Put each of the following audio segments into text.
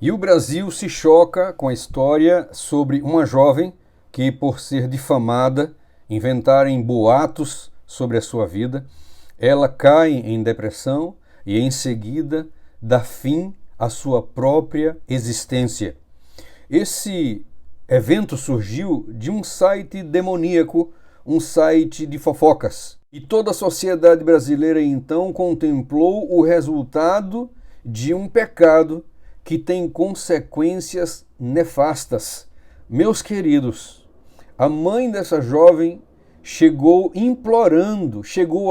E o Brasil se choca com a história sobre uma jovem que, por ser difamada, inventarem boatos sobre a sua vida, ela cai em depressão e, em seguida, dá fim à sua própria existência. Esse evento surgiu de um site demoníaco, um site de fofocas. E toda a sociedade brasileira, então, contemplou o resultado de um pecado que tem consequências nefastas. Meus queridos, a mãe dessa jovem chegou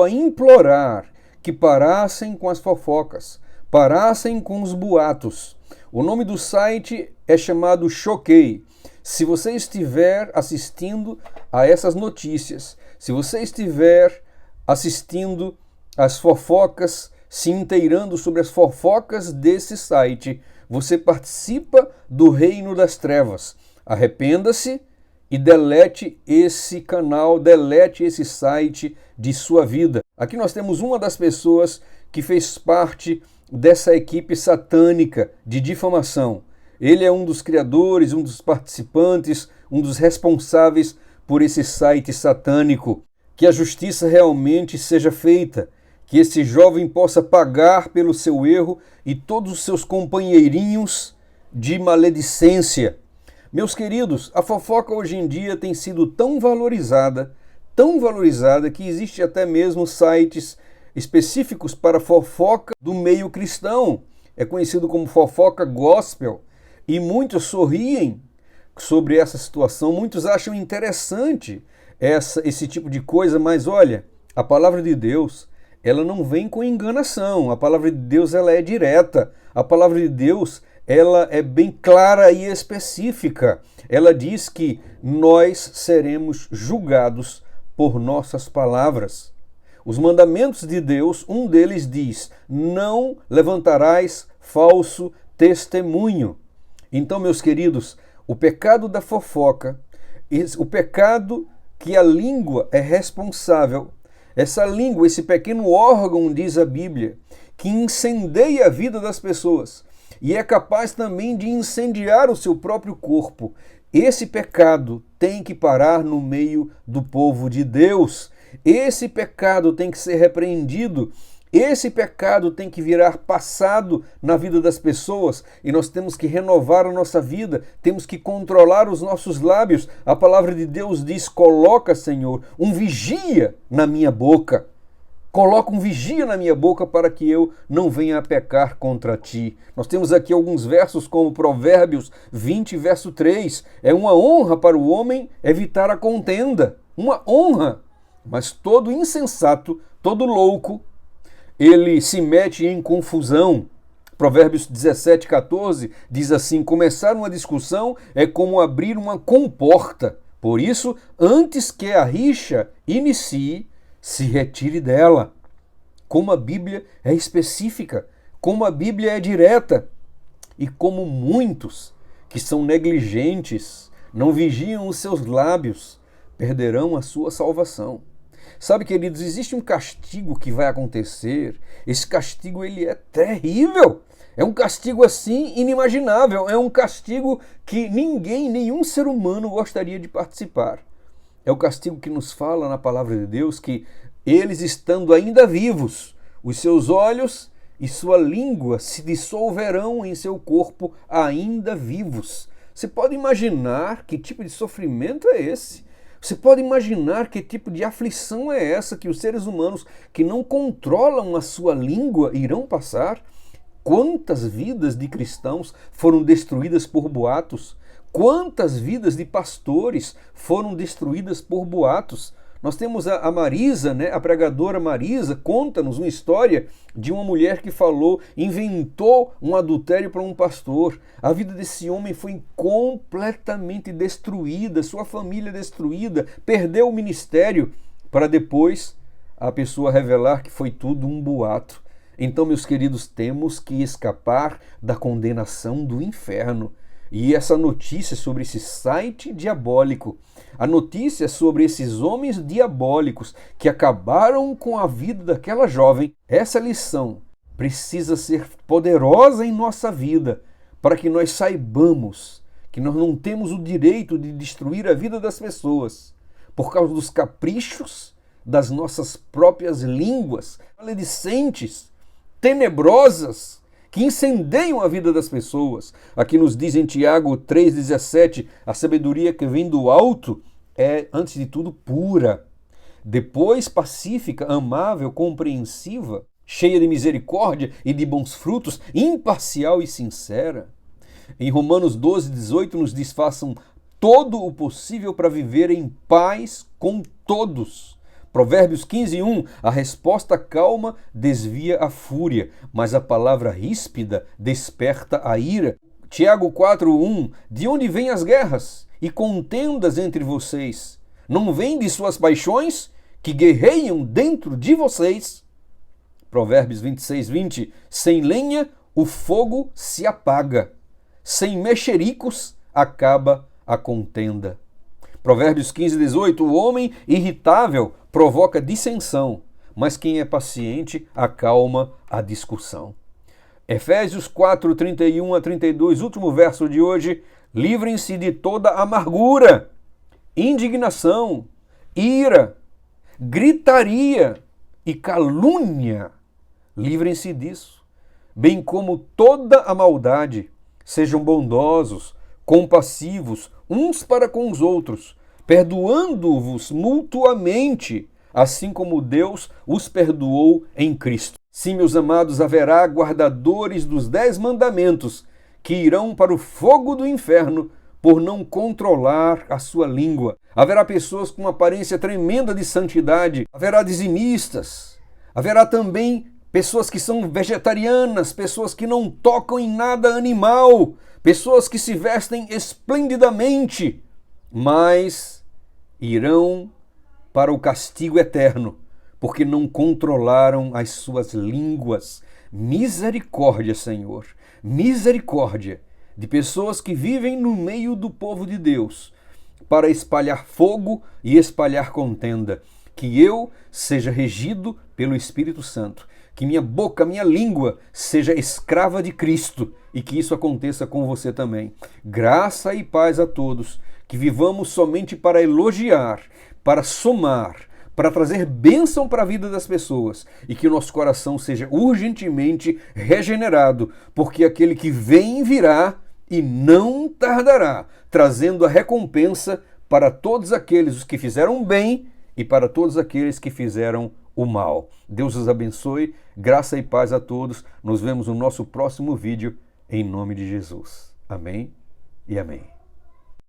a implorar que parassem com as fofocas, parassem com os boatos. O nome do site é chamado Choquei. Se você estiver assistindo a essas notícias, se você estiver assistindo às fofocas, se inteirando sobre as fofocas desse site, você participa do reino das trevas. Arrependa-se e delete esse canal, delete esse site de sua vida. Aqui nós temos uma das pessoas que fez parte dessa equipe satânica de difamação. Ele é um dos criadores, um dos participantes, um dos responsáveis por esse site satânico. Que a justiça realmente seja feita, que esse jovem possa pagar pelo seu erro e todos os seus companheirinhos de maledicência. Meus queridos, a fofoca hoje em dia tem sido tão valorizada que existe até mesmo sites específicos para fofoca do meio cristão. É conhecido como fofoca gospel. E muitos sorriem sobre essa situação, muitos acham interessante esse tipo de coisa, mas olha, a palavra de Deus, ela não vem com enganação, a palavra de Deus ela é direta, a palavra de Deus ela é bem clara e específica. Ela diz que nós seremos julgados por nossas palavras. Os mandamentos de Deus, um deles diz: não levantarás falso testemunho. Então, meus queridos, o pecado da fofoca, o pecado que a língua é responsável, essa língua, esse pequeno órgão, diz a Bíblia, que incendeia a vida das pessoas e é capaz também de incendiar o seu próprio corpo. Esse pecado tem que parar no meio do povo de Deus. Esse pecado tem que ser repreendido. Esse pecado tem que virar passado na vida das pessoas e nós temos que renovar a nossa vida, temos que controlar os nossos lábios. A palavra de Deus diz: coloca, Senhor, um vigia na minha boca. Coloca um vigia na minha boca para que eu não venha a pecar contra ti. Nós temos aqui alguns versos como Provérbios 20, verso 3. É uma honra para o homem evitar a contenda. Uma honra. Mas todo insensato, todo louco, ele se mete em confusão. Provérbios 17, 14 diz assim: começar uma discussão é como abrir uma comporta. Por isso, antes que a rixa inicie, se retire dela. Como a Bíblia é específica, como a Bíblia é direta, e como muitos que são negligentes, não vigiam os seus lábios, perderão a sua salvação. Sabe, queridos, existe um castigo que vai acontecer. Esse castigo ele é terrível. É um castigo assim inimaginável. É um castigo que nenhum ser humano gostaria de participar. É o castigo que nos fala na palavra de Deus que eles estando ainda vivos, os seus olhos e sua língua se dissolverão em seu corpo ainda vivos. Você pode imaginar que tipo de sofrimento é esse? Você pode imaginar que tipo de aflição é essa que os seres humanos que não controlam a sua língua irão passar? Quantas vidas de cristãos foram destruídas por boatos? Quantas vidas de pastores foram destruídas por boatos? Nós temos a Marisa, né? A pregadora Marisa, conta-nos uma história de uma mulher que inventou um adultério para um pastor. A vida desse homem foi completamente destruída, sua família destruída, perdeu o ministério, para depois a pessoa revelar que foi tudo um boato. Então, meus queridos, temos que escapar da condenação do inferno. E essa notícia sobre esse site diabólico, a notícia sobre esses homens diabólicos que acabaram com a vida daquela jovem, essa lição precisa ser poderosa em nossa vida para que nós saibamos que nós não temos o direito de destruir a vida das pessoas por causa dos caprichos das nossas próprias línguas, maledicentes, tenebrosas, que incendeiam a vida das pessoas. Aqui nos diz em Tiago 3,17, a sabedoria que vem do alto é, antes de tudo, pura, depois pacífica, amável, compreensiva, cheia de misericórdia e de bons frutos, imparcial e sincera. Em Romanos 12,18 nos diz: façam todo o possível para viver em paz com todos. Provérbios 15:1, a resposta calma desvia a fúria, mas a palavra ríspida desperta a ira. Tiago 4:1, de onde vêm as guerras e contendas entre vocês? Não vêm de suas paixões que guerreiam dentro de vocês? Provérbios 26:20, sem lenha o fogo se apaga, sem mexericos acaba a contenda. Provérbios 15:18, o homem irritável provoca dissensão, mas quem é paciente acalma a discussão. Efésios 4:31 a 32, último verso de hoje: livrem-se de toda amargura, indignação, ira, gritaria e calúnia. Livrem-se disso, bem como toda a maldade. Sejam bondosos, compassivos uns para com os outros, perdoando-vos mutuamente, assim como Deus os perdoou em Cristo. Sim, meus amados, haverá guardadores dos 10 mandamentos que irão para o fogo do inferno por não controlar a sua língua. Haverá pessoas com uma aparência tremenda de santidade, haverá dizimistas, haverá também pessoas que são vegetarianas, pessoas que não tocam em nada animal, pessoas que se vestem esplendidamente, mas irão para o castigo eterno, porque não controlaram as suas línguas. Misericórdia, Senhor, misericórdia de pessoas que vivem no meio do povo de Deus para espalhar fogo e espalhar contenda. Que eu seja regido pelo Espírito Santo, que minha boca, minha língua seja escrava de Cristo e que isso aconteça com você também. Graça e paz a todos, que vivamos somente para elogiar, para somar, para trazer bênção para a vida das pessoas e que o nosso coração seja urgentemente regenerado, porque aquele que vem virá e não tardará, trazendo a recompensa para todos aqueles que fizeram bem e para todos aqueles que fizeram o mal. Deus os abençoe, graça e paz a todos. Nos vemos no nosso próximo vídeo, em nome de Jesus. Amém e amém.